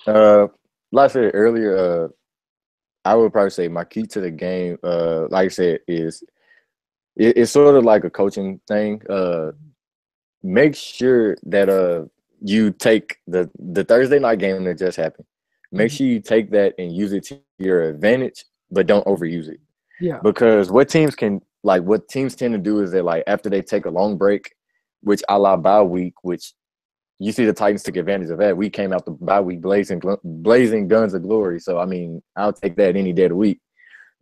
Like I said earlier, I would probably say my key to the game, like I said, is it's sort of like a coaching thing. Make sure that you take the Thursday night game that just happened. Make sure you take that and use it to your advantage, but don't overuse it. Yeah. Because what teams tend to do is that like after they take a long break, which a la bye week, which you see the Titans took advantage of that. We came out the bye week blazing guns of glory. So I mean, I'll take that any day of the week.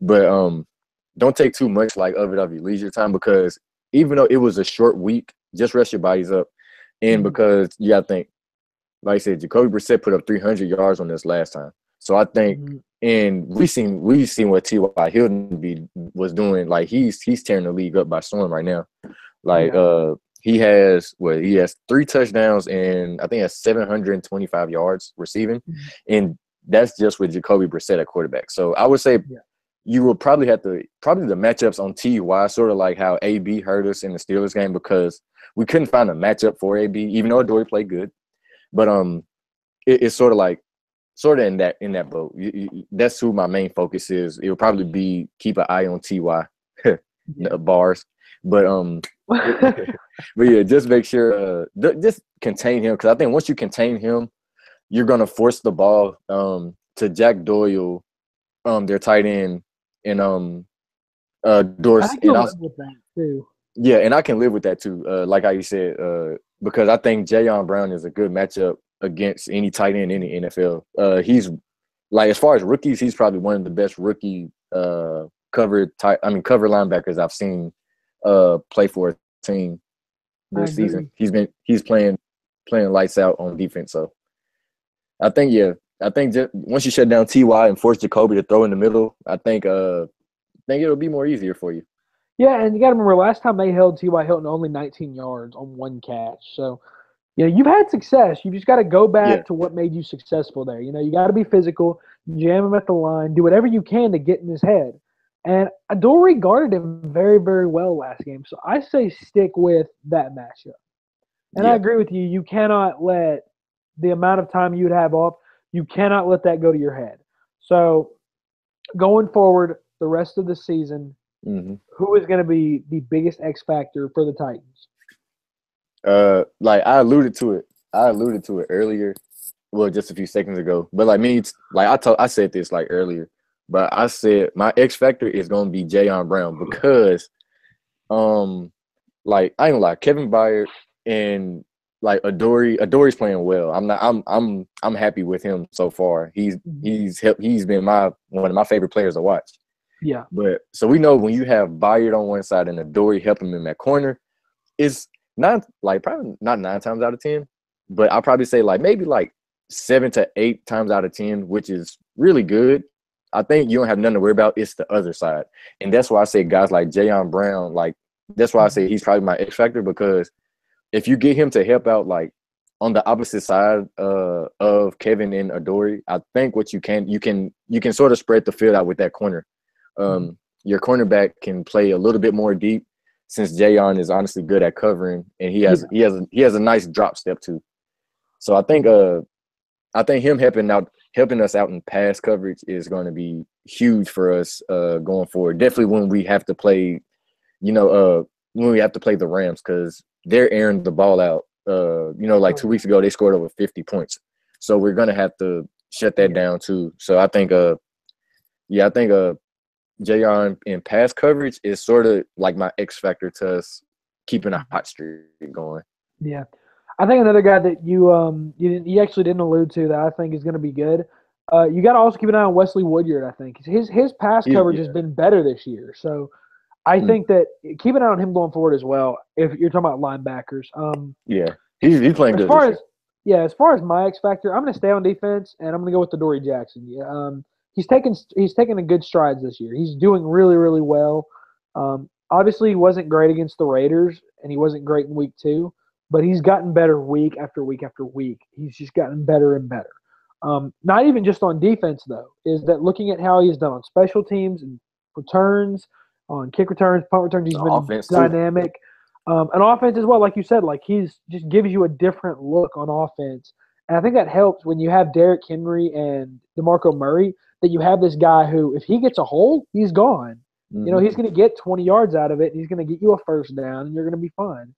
But don't take too much like of it of your leisure time because even though it was a short week, just rest your bodies up. And because you gotta think, like I said, Jacoby Brissett put up 300 yards on this last time. So I think, and we seen what T.Y. Hilton was doing. Like he's tearing the league up by storm right now. Like he has 3 touchdowns and I think has 725 yards receiving, and that's just with Jacoby Brissett at quarterback. So I would say you will probably have the matchups on T.Y. sort of like how AB hurt us in the Steelers game because we couldn't find a matchup for AB, even though Adoree played good. But it's sort of in that boat. That's who my main focus is. It will probably be keep an eye on Ty bars, but but yeah, just make sure just contain him because I think once you contain him, you're gonna force the ball to Jack Doyle, their tight end, and Dorsey. I can live with that too. Yeah, and I can live with that too. Like how you said, because I think Jayon Brown is a good matchup against any tight end in the NFL. He's like as far as rookies, he's probably one of the best rookie cover linebackers I've seen play for a team this season. He's playing lights out on defense. So I think just once you shut down Ty and force Jacoby to throw in the middle, I think it'll be more easier for you. Yeah, and you got to remember last time they held T.Y. Hilton only 19 yards on 1 catch. So, you've had success. You just got to go back to what made you successful there. You got to be physical, jam him at the line, do whatever you can to get in his head. And Adoree guarded him very, very well last game. So I say stick with that matchup. And I agree with you. You cannot let the amount of time you'd have off, you cannot let that go to your head. So going forward, the rest of the season, who is going to be the biggest X factor for the Titans? Like I alluded to it earlier, well, just a few seconds ago. But I said this like earlier, but I said my X factor is going to be Jayon Brown because, like I ain't gonna lie, Kevin Byard and like Adoree's playing well. I'm happy with him so far. He's been one of my favorite players to watch. Yeah. But so we know when you have Byard on one side and Adoree helping him in that corner, it's not like probably not 9 times out of 10, but I'll probably say like maybe like 7 to 8 times out of 10, which is really good. I think you don't have nothing to worry about. It's the other side. And that's why I say guys like Jayon Brown, like that's why I say he's probably my X factor because if you get him to help out like on the opposite side of Kevin and Adoree, I think what you can sort of spread the field out with that corner. Your cornerback can play a little bit more deep since Jayon is honestly good at covering and he has a nice drop step too. So I think him helping us out in pass coverage is going to be huge for us going forward. Definitely when we have to play, when we have to play the Rams because they're airing the ball out. 2 weeks ago they scored over 50 points. So we're gonna have to shut that down too. So I think Jayon in pass coverage is sort of like my X factor to us keeping a hot streak going. Yeah. I think another guy that you actually didn't allude to that I think is going to be good. You got to also keep an eye on Wesley Woodyard. I think his pass coverage has been better this year, so I think that keep an eye on him going forward as well. If you're talking about linebackers, Yeah, he's playing good. As far as my X factor, I'm going to stay on defense and I'm going to go with Dory Jackson. Yeah, he's taken a good strides this year. He's doing really really well. Obviously, he wasn't great against the Raiders and he wasn't great in week 2. But he's gotten better week after week after week. He's just gotten better and better. Not even just on defense, though, is that looking at how he's done on special teams and returns, on kick returns, punt returns, he's been dynamic. And offense as well, like you said, like he's just gives you a different look on offense. And I think that helps when you have Derrick Henry and DeMarco Murray, that you have this guy who, if he gets a hole, he's gone. Mm-hmm. You know, he's going to get 20 yards out of it, and he's going to get you a first down, and you're going to be fine.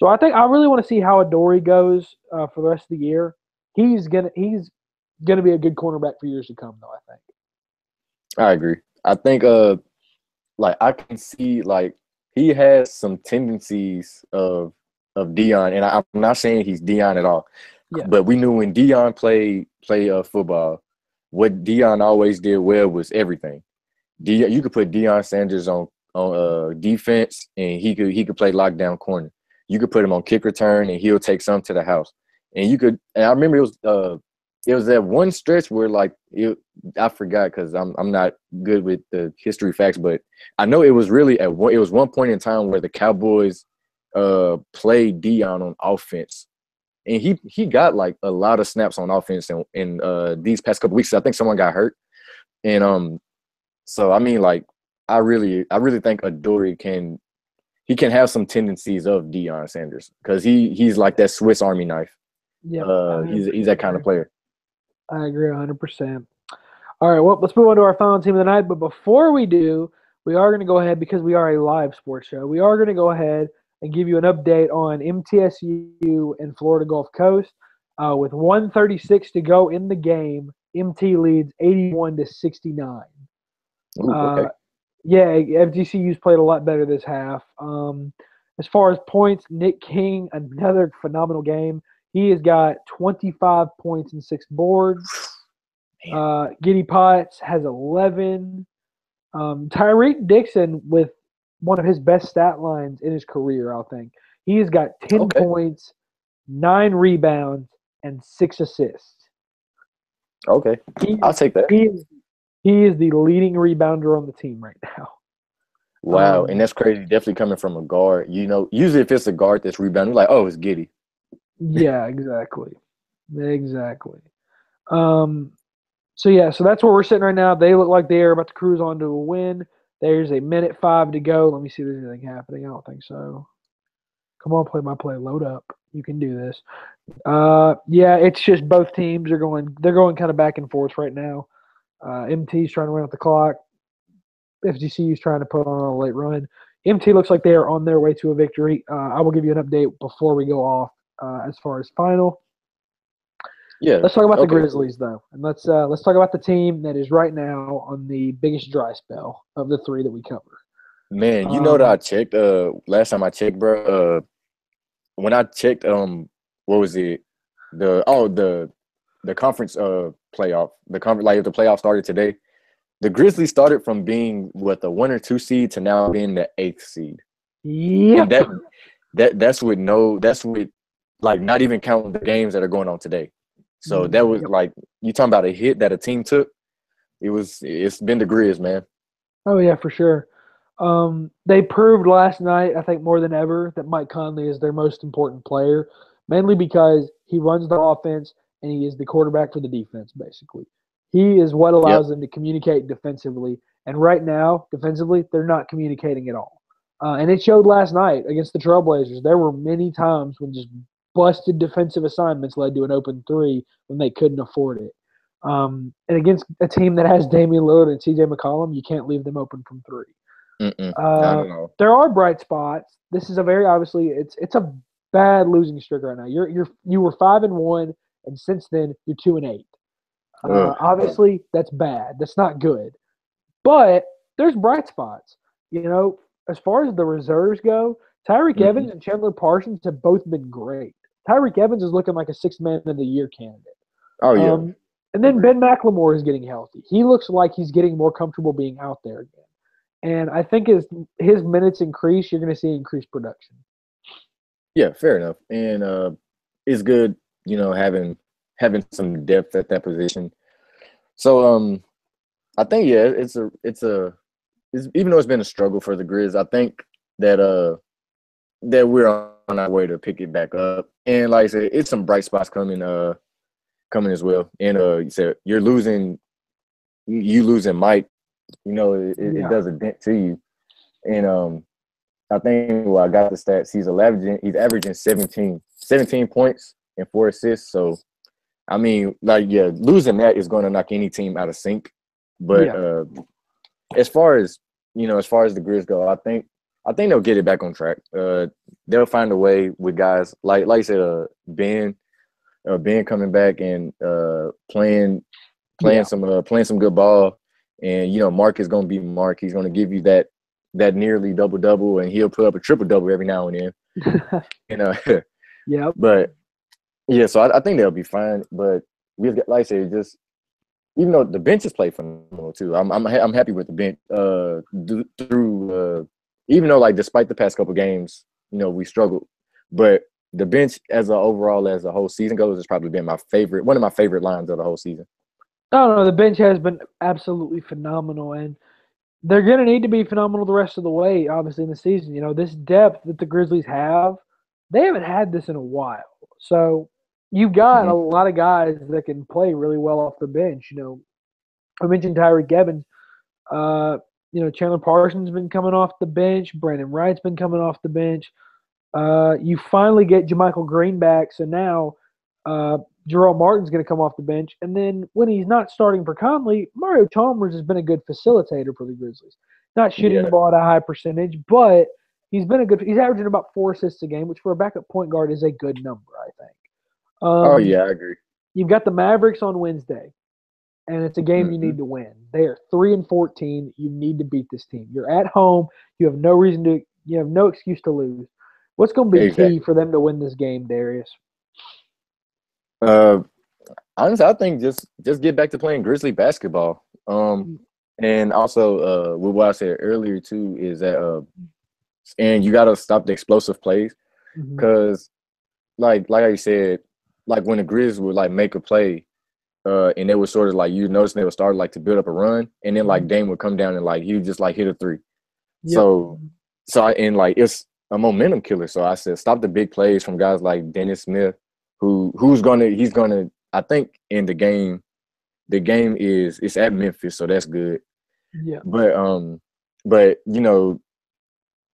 So I think I really want to see how Adoree goes for the rest of the year. He's gonna be a good cornerback for years to come, though. I think. I agree. I think like I can see like he has some tendencies of Deion, and I'm not saying he's Deion at all. Yeah. But we knew when Deion played football, what Deion always did well was everything. You could put Deion Sanders on defense, and he could play lockdown corner. You could put him on kick return, and he'll take some to the house. And I remember it was that one stretch where I forgot because I'm not good with the history facts, but I know it was really it was one point in time where the Cowboys played Deion on offense, and he got like a lot of snaps on offense in these past couple weeks. I think someone got hurt, and so I mean like I really think Adoree can have some tendencies of Deion Sanders because he's like that Swiss Army knife. Yeah, he's that kind of player. I agree 100%. All right, well, let's move on to our final team of the night. But before we do, we are going to go ahead, because we are a live sports show, we are going to go ahead and give you an update on MTSU and Florida Gulf Coast. With 1:36 to go in the game, MT leads 81-69. Ooh, okay. Yeah, FGCU's played a lot better this half. As far as points, Nick King, another phenomenal game. He has got 25 points and 6 boards. Giddy Potts has 11. Tyreek Dixon with one of his best stat lines in his career, I think. He has got 10 points, 9 rebounds, and 6 assists. Okay, I'll take that. He is the leading rebounder on the team right now. Wow, and that's crazy. Definitely coming from a guard. You know, usually if it's a guard that's rebounding, like, oh, it's Giddy. Yeah, exactly. So that's where we're sitting right now. They look like they are about to cruise on to a win. There's a minute 5 to go. Let me see if there's anything happening. I don't think so. Come on, play-by-play. Load up. You can do this. Yeah, it's just both teams are going. They're going kind of back and forth right now. MT's trying to run out the clock. FGCU's trying to put on a late run. MT looks like they are on their way to a victory. I will give you an update before we go off as far as final. Yeah. Let's talk about the Grizzlies, though, and let's talk about the team that is right now on the biggest dry spell of the 3 that we cover. Man, you know that I checked. Last time I checked, bro. When I checked, what was it? The conference playoff. The conference, like, if the playoff started today, the Grizzlies started from being the 1 or 2 seed to now being the 8th seed. Yeah. And that's with like not even counting the games that are going on today. So that was like, you talking about a hit that a team took. It's been the Grizz, man. Oh yeah, for sure. They proved last night, I think more than ever, that Mike Conley is their most important player, mainly because he runs the offense and he is the quarterback for the defense, basically. He is what allows them to communicate defensively. And right now, defensively, they're not communicating at all. And it showed last night against the Trailblazers. There were many times when just busted defensive assignments led to an open 3 when they couldn't afford it. And against a team that has Damian Lillard and CJ McCollum, you can't leave them open from 3. There are bright spots. This is a very obviously it's a bad losing streak right now. You were 5-1, and since then you're 2-8. Obviously that's bad. That's not good. But there's bright spots. You know, as far as the reserves go, Tyreek Hmm. Evans and Chandler Parsons have both been great. Tyreek Evans is looking like a sixth man of the year candidate. Oh yeah, And then Ben McLemore is getting healthy. He looks like he's getting more comfortable being out there again. And I think as his minutes increase, you're going to see increased production. yeah, fair enough. And it's good, having some depth at that position. So I think yeah, it's even though it's been a struggle for the Grizz, I think that that we're on our way to pick it back up. And like I said, it's some bright spots coming as well. And you said you losing Mike, it Yeah. does a dent to you. And I think I got the stats. He's averaging 17 points and 4 assists. So I mean, like, yeah, losing that is going to knock any team out of sync. But Yeah. as far as as far as the Grizz go, I think they'll get it back on track. They'll find a way with guys like you said, Ben coming back and Yeah. playing some good ball, and Mark is going to be Mark. He's going to give you that nearly double double, and he'll put up a triple double every now and then. You know, Yep. but yeah, so I think they'll be fine. But we've got, like I said, just even though the bench has played phenomenal too, I'm happy with the bench. Through even though, like, despite the past couple games, we struggled, but the bench as a whole season goes has probably been one of my favorite lines of the whole season. Oh, no, the bench has been absolutely phenomenal. And they're going to need to be phenomenal the rest of the way, obviously, in the season. This depth that the Grizzlies have, they haven't had this in a while. So you've got a Hmm. lot of guys that can play really well off the bench. I mentioned Tyreek Evans. Chandler Parsons has been coming off the bench. Brandon Wright's been coming off the bench. You finally get JaMychal Green back, so now Jerome Martin's going to come off the bench. And then when he's not starting for Conley, Mario Chalmers has been a good facilitator for the Grizzlies. Not shooting the Yeah. ball at a high percentage, but he's averaging about 4 assists a game, which for a backup point guard is a good number, I think. Oh Um, yeah, I agree. you've got the Mavericks on Wednesday, and it's a game you Hmm. need to win. They are 3-14. You need to beat this team. You're at home. You have no excuse to lose. What's going to be key Exactly. for them to win this game, Darius? Uh, Honestly, I think just get back to playing Grizzly basketball. And also, with what I said earlier too is that and you got to stop the explosive plays, Mm-hmm. because like I said, like when the Grizz would like make a play, and they would sort of like, you notice they would start like to build up a run, and then like Dame would come down and like he would just like hit a three. Yep. So and like it's a momentum killer. So I said stop the big plays from guys like Dennis Smith, he's gonna, I think, in the game is it's at Memphis, so that's good. Yeah. But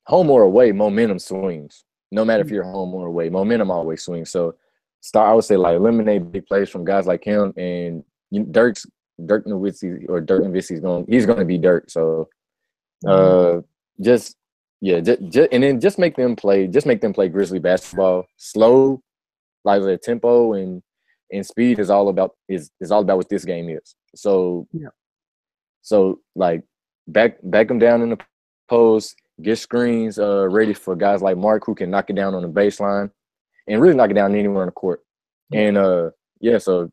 home or away, momentum swings. No matter if you're home or away, momentum always swings. So I would say, like, eliminate big plays from guys like him, and Dirk Nowitzki he's gonna be Dirk. So Mm-hmm. uh just yeah, just and then just make them play Grizzly basketball. Slow, like the tempo and speed is all about what this game is. So Yeah. like back them down in the post, get screens ready for guys like Mark, who can knock it down on the baseline and really knock it down anywhere on the court. Yeah. And yeah, so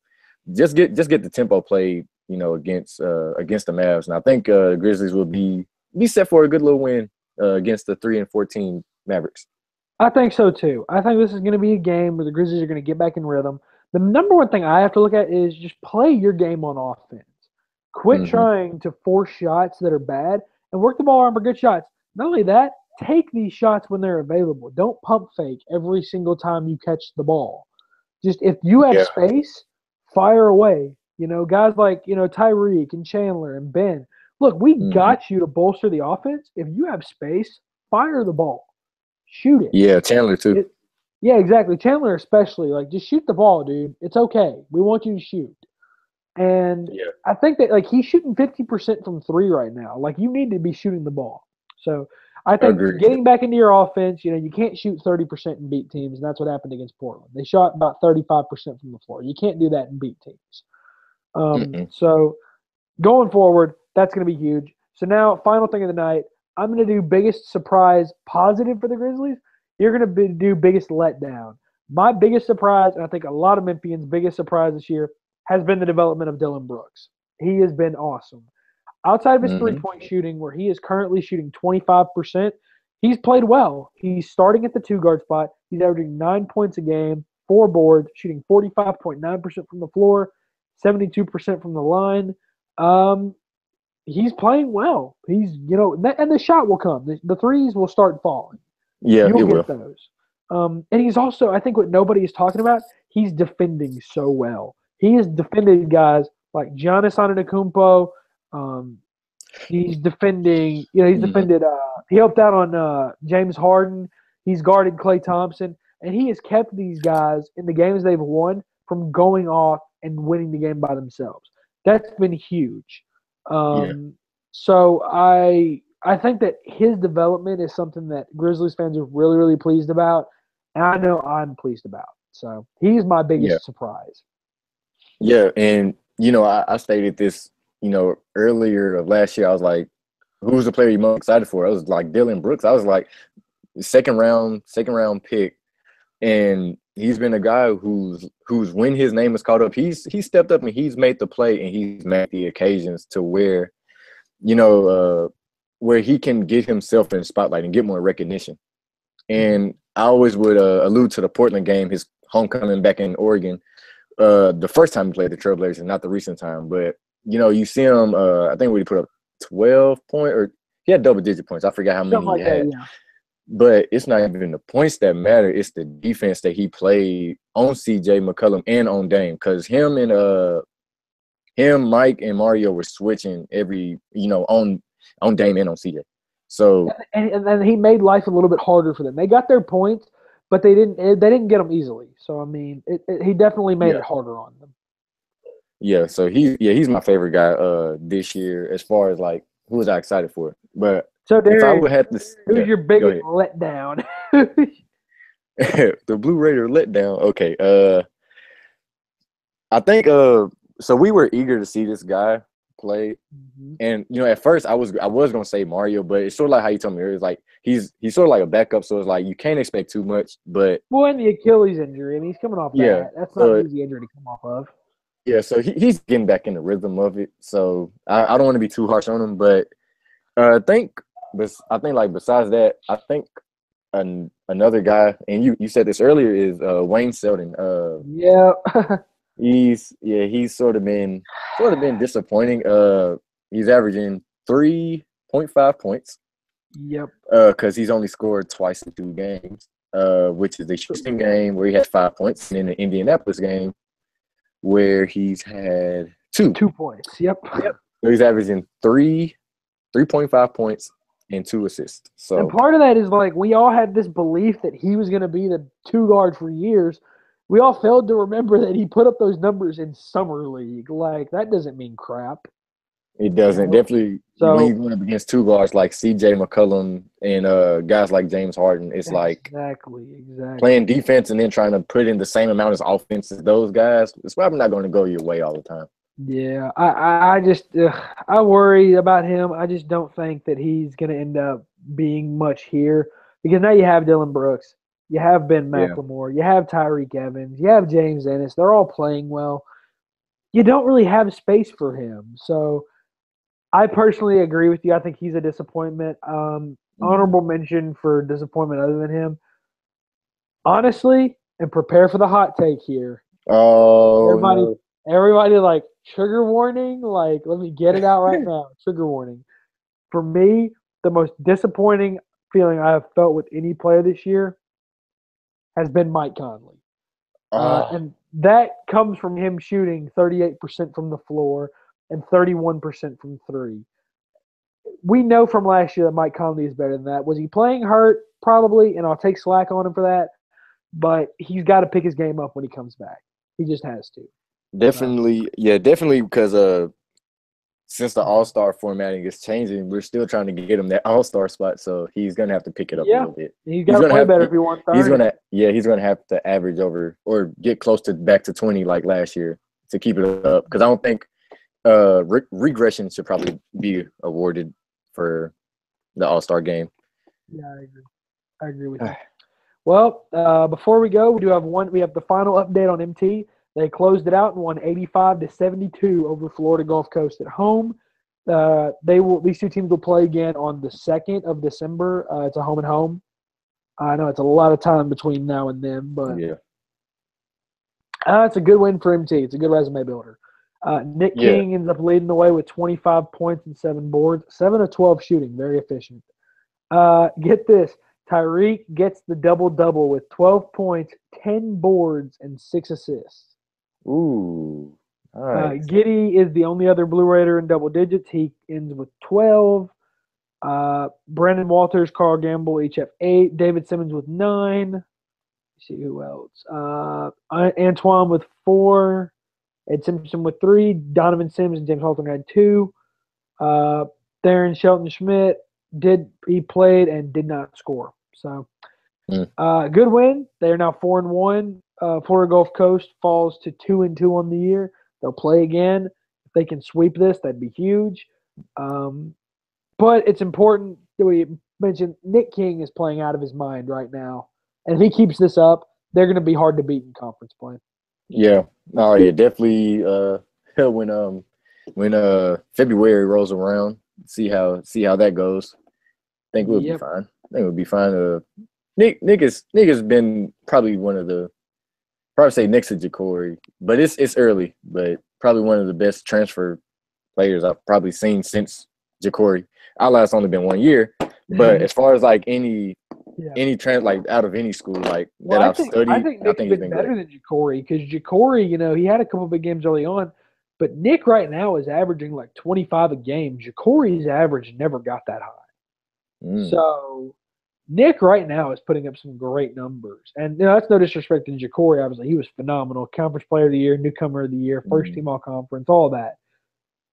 just get the tempo played, against the Mavs. And I think Grizzlies will be set for a good little win against the 3-14 Mavericks. I think so too. I think this is going to be a game where the Grizzlies are going to get back in rhythm. The number one thing I have to look at is just play your game on offense. Quit Mm-hmm. trying to force shots that are bad and work the ball around for good shots. Not only that, take these shots when they're available. Don't pump fake every single time you catch the ball. Just if you have Yeah. space, fire away. Guys like, Tyreek and Chandler and Ben. Look, we Mm-hmm. got you to bolster the offense. If you have space, fire the ball. Shoot it. Yeah, Chandler too. Yeah, exactly. Chandler especially. Like, just shoot the ball, dude. It's okay. We want you to shoot. And Yeah, I think that, like, he's shooting 50% from three right now. Like, you need to be shooting the ball. So I think agreed. getting back into your offense, you can't shoot 30% and beat teams, and that's what happened against Portland. They shot about 35% from the floor. You can't do that and beat teams. Mm-mm. So going forward, that's going to be huge. So now, final thing of the night, I'm going to do biggest surprise positive for the Grizzlies. you're going to do biggest letdown. My biggest surprise, and I think a lot of Memphians' biggest surprise this year, has been the development of Dylan Brooks. He has been awesome. Outside of his Mm-hmm. three-point shooting, where he is currently shooting 25%, he's played well. He's starting at the two-guard spot. He's averaging 9 points a game, 4 boards, shooting 45.9% from the floor, 72% from the line. He's playing well. He's, and the shot will come. The threes will start falling. Yeah, You'll it get will. those. And he's also, I think what nobody is talking about, he's defending so well. He has defended guys like Giannis Antetokounmpo. He's defending, he's defended, he helped out on James Harden. He's guarded Klay Thompson. And he has kept these guys in the games they've won from going off and winning the game by themselves. That's been huge. So I think that his development is something that Grizzlies fans are really, really pleased about. And I know I'm pleased about. So he's my biggest surprise. Yeah, and I stated this, earlier last year. I was like, who's the player you're most excited for? I was like Dylan Brooks. I was like, second round pick, and he's been a guy who's when his name is called up, he's stepped up and he's made the play and he's made the occasions to where, where he can get himself in the spotlight and get more recognition. And I always would allude to the Portland game, his homecoming back in Oregon, the first time he played the Trailblazers, not the recent time. But, you see him, I think he put up 12 points, or he had double-digit points. I forgot how many he had. Yeah. But it's not even the points that matter. It's the defense that he played on CJ McCollum and on Dame. Because him, Mike, and Mario were switching every, on Dame and on CJ. So and then he made life a little bit harder for them. They got their points, but they didn't get them easily. So I mean, he definitely made it harder on them. Yeah, so he's my favorite guy this year as far as like who was I excited for. But so Derek, if I would have to, who's your biggest letdown? The Blue Raider letdown. Okay, I think so we were eager to see this guy play. And at first I was gonna say Mario, but it's sort of like how you told me earlier. It's like he's sort of like a backup, so it's like you can't expect too much. But and the Achilles injury, I mean, he's coming off that. That's not an easy injury to come off of. Yeah, so he's getting back in the rhythm of it. So I don't want to be too harsh on him, but I think like besides that, I think another guy, and you said this earlier, is Wayne Selden. He's sort of been disappointing. He's averaging 3.5 points. Yep. Because he's only scored twice in 2 games. Which is the Houston game where he had 5 points, and in the Indianapolis game where he's had 2 points. Yep. So he's averaging 3.5 points and 2 assists. So and part of that is like we all had this belief that he was going to be the 2 guard for years. We all failed to remember that he put up those numbers in summer league. Like that doesn't mean crap. It doesn't. Definitely when you went up against 2 guards like CJ McCollum and guys like James Harden, it's like exactly playing defense and then trying to put in the same amount of offense as those guys. It's probably not going to go your way all the time. Yeah, I just I worry about him. I just don't think that he's going to end up being much here because now you have Dylan Brooks, you have Ben McLemore, you have Tyreek Evans, you have James Ennis. They're all playing well. You don't really have space for him. So I personally agree with you. I think he's a disappointment. Honorable mention for disappointment other than him. Honestly, and prepare for the hot take here. Oh, everybody like trigger warning. Like, let me get it out right now. Trigger warning. For me, the most disappointing feeling I have felt with any player this year has been Mike Conley. And that comes from him shooting 38% from the floor and 31% from 3. We know from last year that Mike Conley is better than that. Was he playing hurt? Probably, and I'll take slack on him for that. But he's got to pick his game up when he comes back. He just has to. Definitely, definitely because since the All-Star formatting is changing, we're still trying to get him that All-Star spot, so he's gonna have to pick it up a little bit. He's got to play better if he wants to. He's gonna have to average over or get close to back to 20 like last year to keep it up. Because I don't think regression should probably be awarded for the All-Star game. Yeah, I agree with you. Well, before we go, we do have one. We have the final update on MT. They closed it out and won 85-72 over Florida Gulf Coast at home. These two teams will play again on the 2nd of December. It's a home and home. I know it's a lot of time between now and then, but Yeah. it's a good win for MT. It's a good resume builder. Nick Yeah. King ends up leading the way with 25 points and 7 boards, 7 of 12 shooting, very efficient. Get this. Tyreek gets the double-double with 12 points, 10 boards, and 6 assists. Ooh. All right. Giddy is the only other Blue Raider in double digits. He ends with 12. Brandon Walters, Carl Gamble each have 8. David Simmons with 9. Let's see who else. Antoine with 4. Ed Simpson with 3. Donovan Sims and James Halton had 2. Theron Shelton Schmidt he played and did not score. So, good win. They are now 4-1. Florida Gulf Coast falls to 2-2 on the year. They'll play again. If they can sweep this, that'd be huge. But it's important that we mention Nick King is playing out of his mind right now, and if he keeps this up, they're going to be hard to beat in conference play. Yeah. Oh yeah, definitely. When February rolls around, see how that goes. I think we'll be fine. I think we'll be fine. Nick has been probably one of the say next to Ja'Cory, but it's early, but probably one of the best transfer players I've probably seen since Ja'Cory. It's only been 1 year, but as far as like any like out of any school that I've studied, I think Nick's been better than Ja'Cory because Ja'Cory, he had a couple big games early on, but Nick right now is averaging like 25 a game. Ja'Cory's average never got that high. So Nick right now is putting up some great numbers. And that's no disrespect to Ja'Cory. Obviously, he was phenomenal. Conference player of the year, newcomer of the year, first team all conference, all that.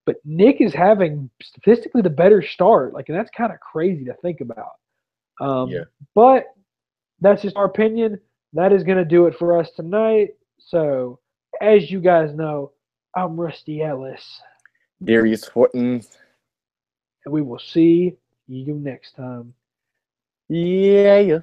But Nick is having statistically the better start. And that's kind of crazy to think about. But that's just our opinion. That is going to do it for us tonight. So, as you guys know, I'm Rusty Ellis. Darius Horton. And we will see you next time. Yeah.